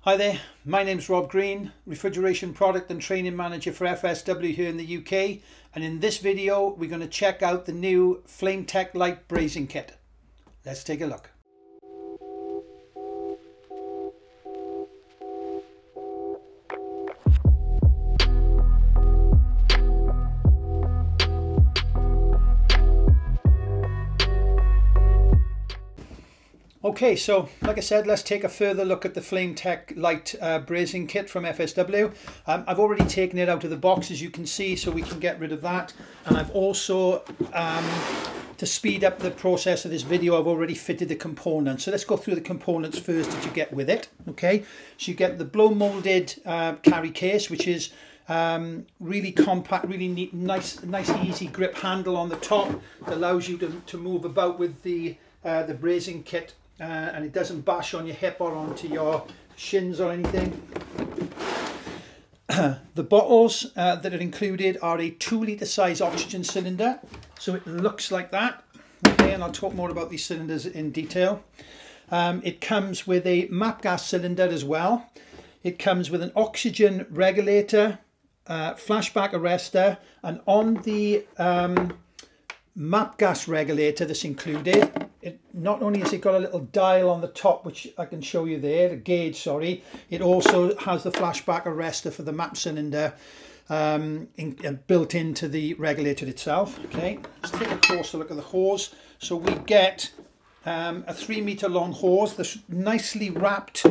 Hi there, my name's Rob Green, Refrigeration Product and Training Manager for FSW here in the UK, and in this video we're going to check out the new Flametech Lite Brazing Kit. Let's take a look. Okay, so like I said, let's take a further look at the Flametech Lite Brazing Kit from FSW. I've already taken it out of the box, as you can see, so we can get rid of that. And I've also, to speed up the process of this video, I've already fitted the components. So let's go through the components first that you get with it. Okay, so you get the blow molded carry case, which is really compact, really neat, nice easy grip handle on the top that allows you to move about with the brazing kit. And it doesn't bash on your hip or onto your shins or anything. The bottles that are included are a 2-litre size oxygen cylinder, so it looks like that. Okay, and I'll talk more about these cylinders in detail. It comes with a MAP gas cylinder as well. It comes with an oxygen regulator, flashback arrestor, and on the MAP gas regulator that's included, not only has it got a little dial on the top, which I can show you there, a gauge, sorry, it also has the flashback arrestor for the MAP cylinder built into the regulator itself. Okay, let's take a closer look at the hose. So we get a 3-meter long hose that's nicely wrapped,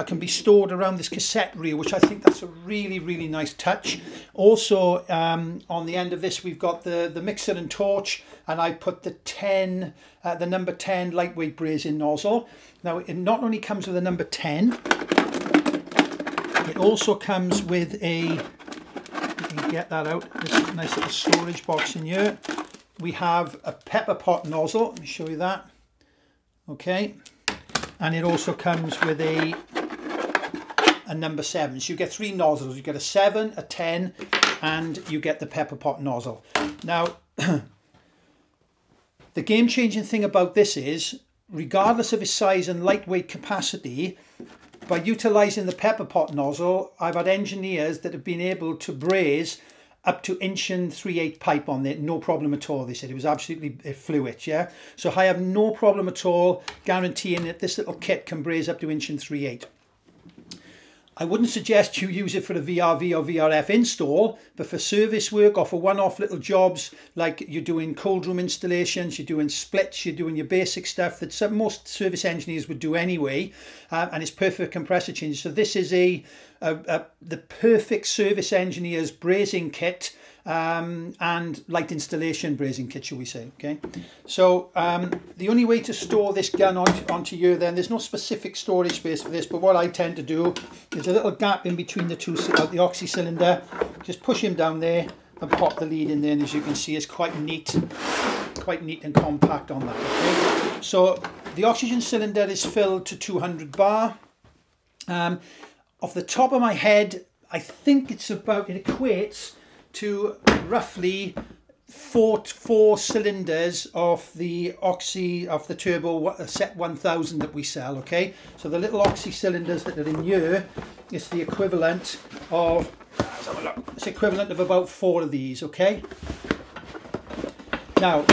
can be stored around this cassette reel, which I think that's a really nice touch. Also on the end of this we've got the mixer and torch, and I put the number 10 lightweight brazing nozzle. Now it not only comes with a number 10, it also comes with a, you can get that out, this nice little storage box in here. We have a pepper pot nozzle, let me show you that. Okay, and it also comes with a number 7. So you get 3 nozzles. You get a 7, a 10, and you get the pepper pot nozzle. Now, the game-changing thing about this is, regardless of its size and lightweight capacity, by utilising the pepper pot nozzle, I've had engineers that have been able to braze up to 1 3/8 pipe on it, no problem at all. They said it was absolutely fluid, yeah. So I have no problem at all guaranteeing that this little kit can braze up to 1 3/8. I wouldn't suggest you use it for a VRV or VRF install, but for service work or for one-off little jobs, like you're doing cold room installations, you're doing splits, you're doing your basic stuff that most service engineers would do anyway, and it's perfect for compressor changes. So this is the perfect service engineer's brazing kit and light installation brazing kit, shall we say. Okay, so the only way to store this gun onto here, then there's no specific storage space for this, but what I tend to do is a little gap in between the two, the oxy cylinder, just push him down there and pop the lead in there, and as you can see it's quite neat and compact on that. Okay, so the oxygen cylinder is filled to 200 bar. Off the top of my head, I think it equates to roughly four cylinders of the oxy, of the turbo set 1000 that we sell. Okay, so the little oxy cylinders that are in here, it's the equivalent of, let's have a look, it's equivalent of about 4 of these. Okay, now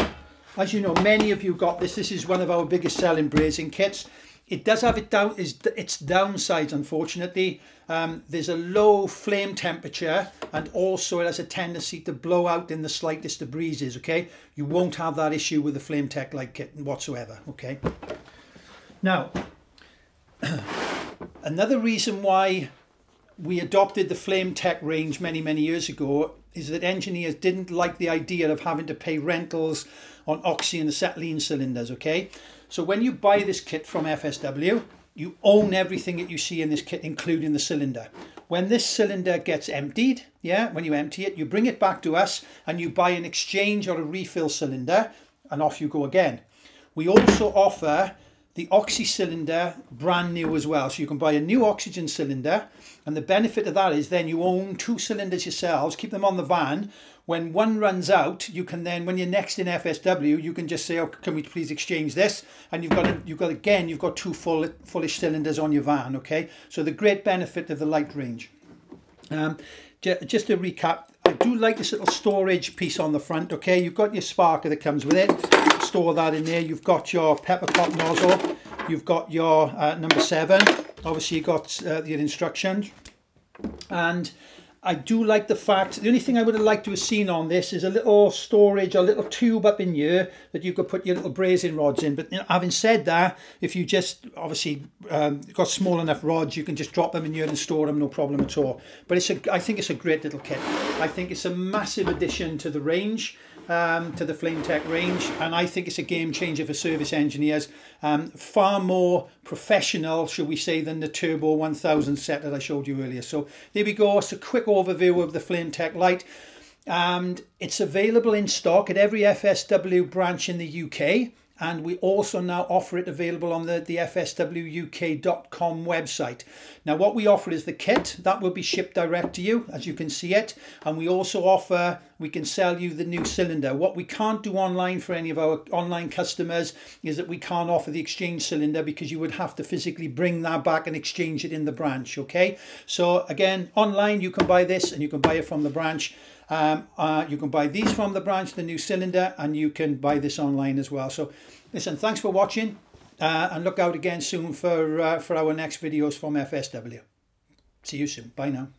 as you know, many of you got this. This is one of our biggest selling brazing kits. It does have its downsides, unfortunately. There's a low flame temperature, and also it has a tendency to blow out in the slightest of breezes. Okay, you won't have that issue with the Flametech Lite kit whatsoever. Okay, now another reason why we adopted the Flametech range many years ago is that engineers didn't like the idea of having to pay rentals on oxy and acetylene cylinders. Okay, so when you buy this kit from FSW, you own everything that you see in this kit, including the cylinder. When this cylinder gets emptied, when you empty it, you bring it back to us and you buy an exchange or a refill cylinder, and off you go again. We also offer the oxy cylinder brand new as well. So you can buy a new oxygen cylinder, and the benefit of that is then you own 2 cylinders yourselves, keep them on the van. When one runs out, you can then, when you're next in FSW, you can just say, oh, can we please exchange this? And you've got 2 fullish cylinders on your van, okay? So the great benefit of the light range. Just to recap, I do like this little storage piece on the front, okay? You've got your sparker that comes with it. Store that in there. You've got your pepper pot nozzle. You've got your number 7. Obviously, you've got your instructions. And I do like the fact, the only thing I would have liked to have seen on this is a little storage, a little tube up in here that you could put your little brazing rods in. But having said that, if you just obviously got small enough rods, you can just drop them in here and store them, no problem at all. But I think it's a great little kit. I think it's a massive addition to the range, to the Flametech range, and I think it's a game changer for service engineers. Far more professional, shall we say, than the Turbo 1000 set that I showed you earlier. So there we go. It's a quick overview of the Flametech Lite, and it's available in stock at every FSW branch in the UK. And we also now offer it available on the fswuk.com website. Now what we offer is the kit. That will be shipped direct to you, as you can see it. And we also offer, we can sell you the new cylinder. What we can't do online for any of our online customers is that we can't offer the exchange cylinder, because you would have to physically bring that back and exchange it in the branch, okay? So again, online you can buy this and you can buy it from the branch. You can buy these from the branch, the new cylinder, and you can buy this online as well. So listen, thanks for watching, and look out again soon for our next videos from FSW. See you soon. Bye now.